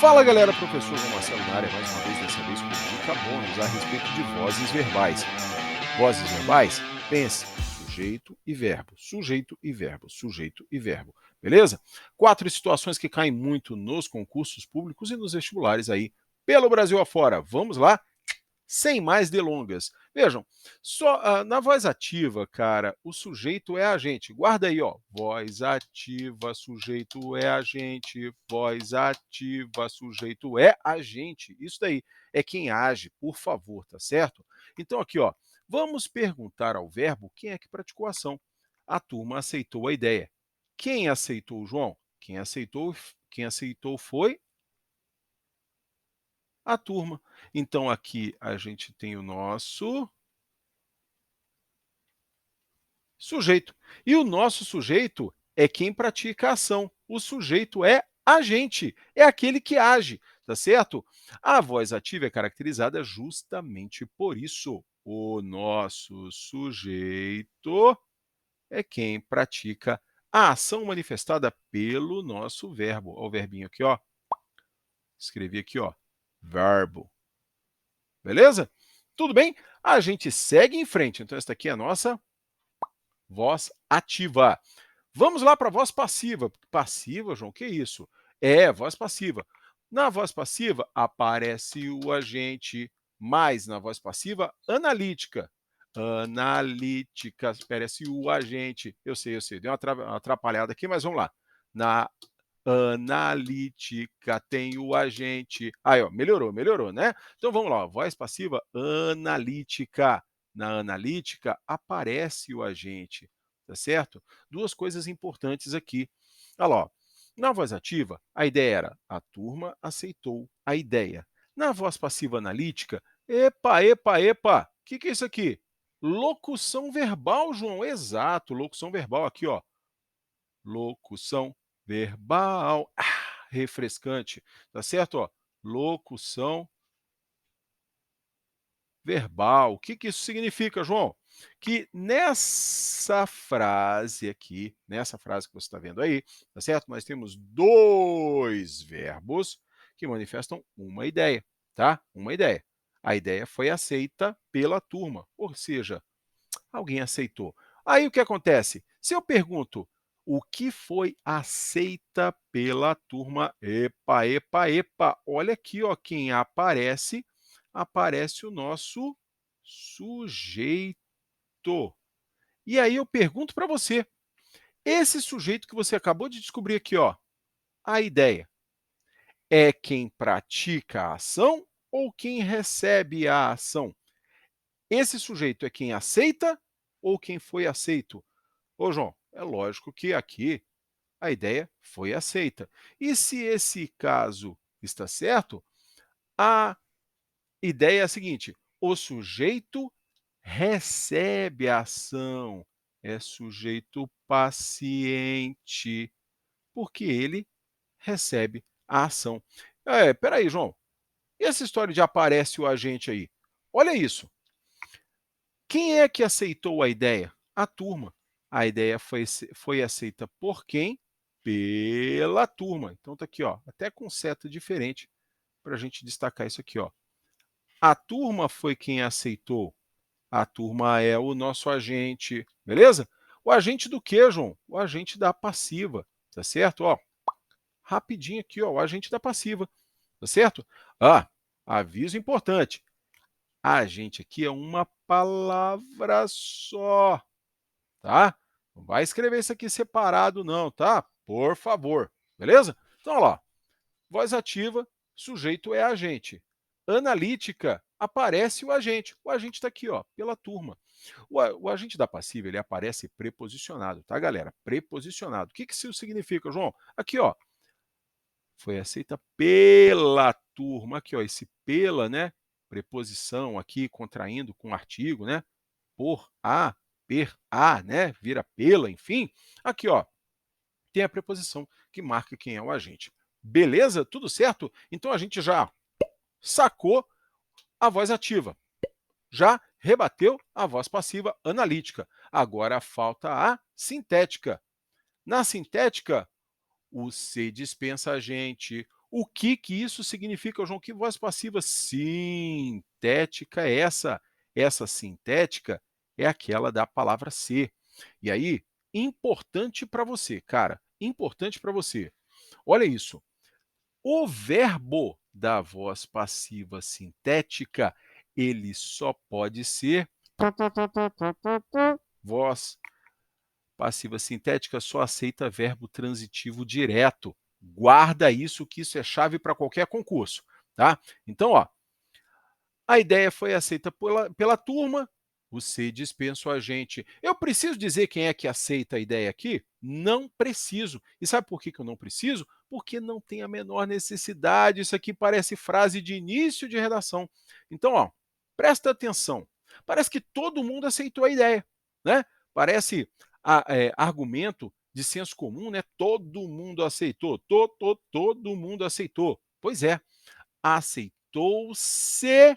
Fala galera, professor João Marcelo na área, mais uma vez, dessa vez com dica bônus a respeito de vozes verbais. Vozes verbais, pense, sujeito e verbo, sujeito e verbo, sujeito e verbo, beleza? 4 situações que caem muito nos concursos públicos e nos vestibulares aí pelo Brasil afora. Vamos lá? Sem mais delongas. Vejam, só na voz ativa, cara, o sujeito é agente. Guarda aí, ó. Voz ativa, sujeito é agente. Voz ativa, sujeito é agente. Isso daí é quem age, por favor, tá certo? Então aqui, ó, vamos perguntar ao verbo quem é que praticou a ação. A turma aceitou a ideia. Quem aceitou, João? Quem aceitou foi a turma. Então, aqui a gente tem o nosso sujeito. E o nosso sujeito é quem pratica a ação. O sujeito é agente, é aquele que age, tá certo? A voz ativa é caracterizada justamente por isso. O nosso sujeito é quem pratica a ação manifestada pelo nosso verbo. Olha o verbinho aqui, ó. Escrevi aqui, ó, verbo. Beleza? Tudo bem? A gente segue em frente. Então, esta aqui é a nossa voz ativa. Vamos lá para a voz passiva. Passiva, João, o que é isso? É, voz passiva. Na voz passiva, aparece o agente, mais na voz passiva, analítica. Analítica, aparece o agente. Eu sei, deu uma atrapalhada aqui, mas vamos lá. Na analítica, tem o agente. Aí, ó, melhorou, né? Então vamos lá, voz passiva analítica. Na analítica aparece o agente, tá certo? Duas coisas importantes aqui. Olha lá, ó. Na voz ativa, a ideia era a turma aceitou a ideia. Na voz passiva analítica, epa, o que é isso aqui? Locução verbal, João, exato, locução verbal aqui, ó. Locução verbal. Refrescante, tá certo? Ó, locução verbal. O que isso significa, João? Que nessa frase aqui, nessa frase que você está vendo aí, tá certo? Nós temos dois verbos que manifestam uma ideia, tá? Uma ideia. A ideia foi aceita pela turma, ou seja, alguém aceitou. Aí o que acontece? Se eu pergunto o que foi aceita pela turma, epa, olha aqui, ó, quem aparece, aparece o nosso sujeito. E aí eu pergunto para você, esse sujeito que você acabou de descobrir aqui, ó, a ideia, é quem pratica a ação ou quem recebe a ação? Esse sujeito é quem aceita ou quem foi aceito? Ô, João, é lógico que aqui a ideia foi aceita. E se esse caso está certo, a ideia é a seguinte: o sujeito recebe a ação, é sujeito paciente, porque ele recebe a ação. Espera aí, João, e essa história de aparece o agente aí? Olha isso. Quem é que aceitou a ideia? A turma. A ideia foi aceita por quem? Pela turma. Então está aqui, ó, até com seta diferente para a gente destacar isso aqui. Ó. A turma foi quem aceitou. A turma é o nosso agente, beleza? O agente do quê, João? O agente da passiva, tá certo? Ó, rapidinho aqui, ó, o agente da passiva, tá certo? Aviso importante. Agente aqui é uma palavra só, tá? Não vai escrever isso aqui separado não, tá? Por favor, beleza? Então, olha lá, voz ativa, sujeito é agente. Analítica, aparece o agente. O agente está aqui, ó, pela turma. O agente da passiva, ele aparece preposicionado, tá, galera? Preposicionado. O que isso significa, João? Aqui, ó, foi aceita pela turma. Aqui, ó, esse pela, né? Preposição aqui, contraindo com artigo, né? Por a, per a, né? Vira pela, enfim. Aqui, ó, tem a preposição que marca quem é o agente. Beleza? Tudo certo? Então a gente já sacou a voz ativa, já rebateu a voz passiva analítica. Agora falta a sintética. Na sintética, o se dispensa agente, O que que isso significa, João? Que voz passiva sintética é essa? Essa sintética é aquela da palavra ser. E aí, importante para você, cara, importante para você. Olha isso. O verbo da voz passiva sintética, ele só pode ser voz passiva sintética só aceita verbo transitivo direto. Guarda isso, que isso é chave para qualquer concurso, tá? Então, ó, a ideia foi aceita pela turma, o C dispensa o agente. Eu preciso dizer quem é que aceita a ideia aqui? Não preciso. E sabe por que eu não preciso? Porque não tem a menor necessidade. Isso aqui parece frase de início de redação. Então, ó, presta atenção. Parece que todo mundo aceitou a ideia, né? Parece argumento de senso comum, né? Todo mundo aceitou. Todo mundo aceitou. Pois é, aceitou-se.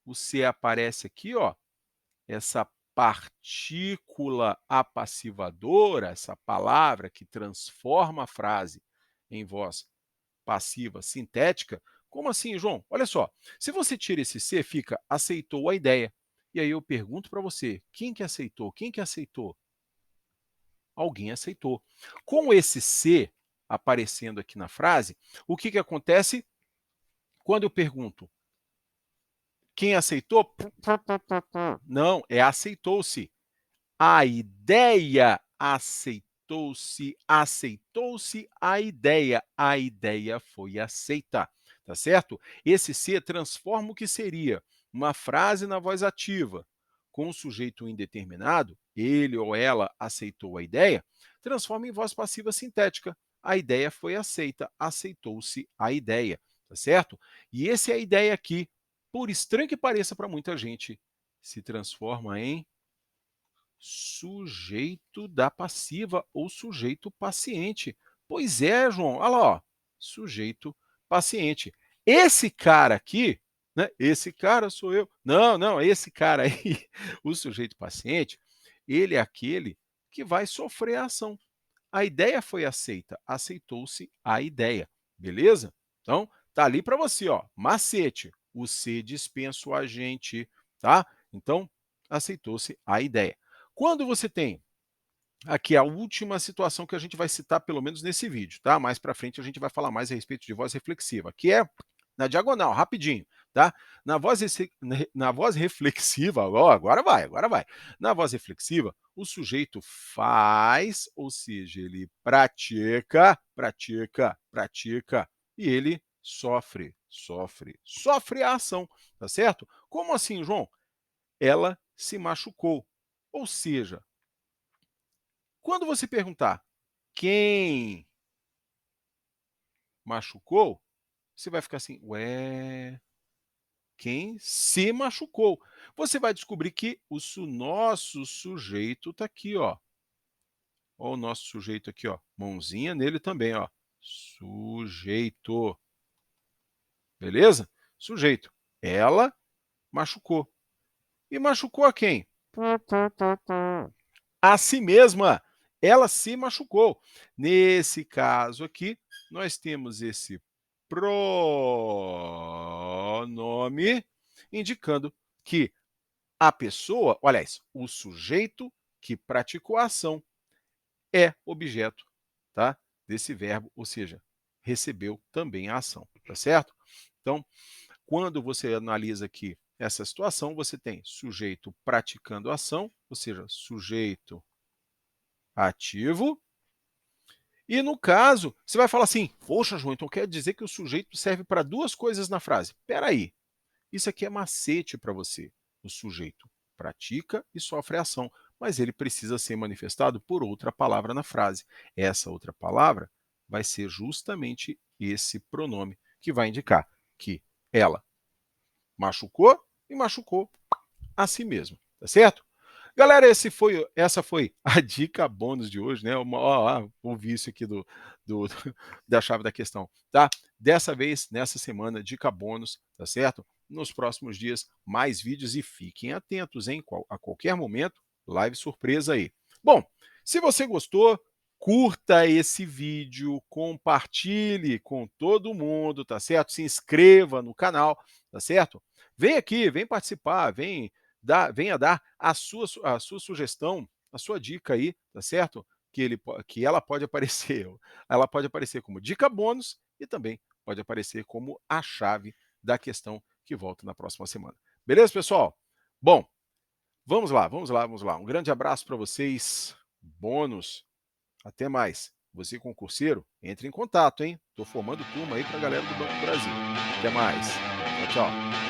O C aparece aqui, ó, essa partícula apassivadora, essa palavra que transforma a frase em voz passiva sintética. Como assim, João? Olha só, se você tira esse C, fica aceitou a ideia. E aí eu pergunto para você, quem que aceitou? Quem que aceitou? Alguém aceitou. Com esse C aparecendo aqui na frase, o que acontece quando eu pergunto quem aceitou? Não, é aceitou-se. A ideia aceitou-se, aceitou-se a ideia foi aceita, tá certo? Esse ser transforma o que seria uma frase na voz ativa com o sujeito indeterminado, ele ou ela aceitou a ideia, transforma em voz passiva sintética. A ideia foi aceita, aceitou-se a ideia, tá certo? E esse é a ideia aqui, por estranho que pareça para muita gente, se transforma em sujeito da passiva ou sujeito paciente. Pois é, João, olha lá, ó, sujeito paciente. Esse cara aqui, né, esse cara sou eu. Não, não, esse cara aí, o sujeito paciente, ele é aquele que vai sofrer a ação. A ideia foi aceita, aceitou-se a ideia, beleza? Então, tá ali para você, ó, macete. O C dispensa o agente, tá? Então, aceitou-se a ideia. Quando você tem aqui a última situação que a gente vai citar, pelo menos nesse vídeo, tá? Mais para frente a gente vai falar mais a respeito de voz reflexiva, que é na diagonal, rapidinho, tá? Na voz reflexiva, ó, agora vai, agora vai. Na voz reflexiva, o sujeito faz, ou seja, ele pratica, e ele sofre a ação, tá certo? Como assim, João? Ela se machucou. Ou seja, quando você perguntar quem machucou, você vai ficar assim, ué, quem se machucou? Você vai descobrir que o nosso sujeito está aqui, ó. Ó, o nosso sujeito aqui, ó. Mãozinha nele também, ó. Sujeito. Beleza? Sujeito. Ela machucou. E machucou a quem? A si mesma. Ela se machucou. Nesse caso aqui, nós temos esse pronome indicando que a pessoa, olha isso, o sujeito que praticou a ação é objeto, tá, desse verbo, ou seja, recebeu também a ação, tá certo? Então, quando você analisa aqui essa situação, você tem sujeito praticando a ação, ou seja, sujeito ativo. E no caso, você vai falar assim, poxa, João, então quer dizer que o sujeito serve para duas coisas na frase. Espera aí, isso aqui é macete para você. O sujeito pratica e sofre a ação, mas ele precisa ser manifestado por outra palavra na frase. Essa outra palavra vai ser justamente esse pronome, que vai indicar que ela machucou e machucou a si mesma, tá certo? Galera, essa foi a dica bônus de hoje, né? Ouvi isso aqui do, da chave da questão, tá? Dessa vez, nessa semana, dica bônus, tá certo? Nos próximos dias, mais vídeos e fiquem atentos, hein? A qualquer momento, live surpresa aí. Bom, se você gostou, curta esse vídeo, compartilhe com todo mundo, tá certo? Se inscreva no canal, tá certo? Vem aqui, vem participar, venha dar a sua sugestão, a sua dica aí, tá certo? Que ela pode aparecer, ela pode aparecer como dica bônus e também pode aparecer como a chave da questão que volta na próxima semana. Beleza, pessoal? Bom, vamos lá, vamos lá, vamos lá. Um grande abraço para vocês. Bônus. Até mais. Você concurseiro, entre em contato, hein? Estou formando turma aí para a galera do Banco do Brasil. Até mais. Tchau, tchau.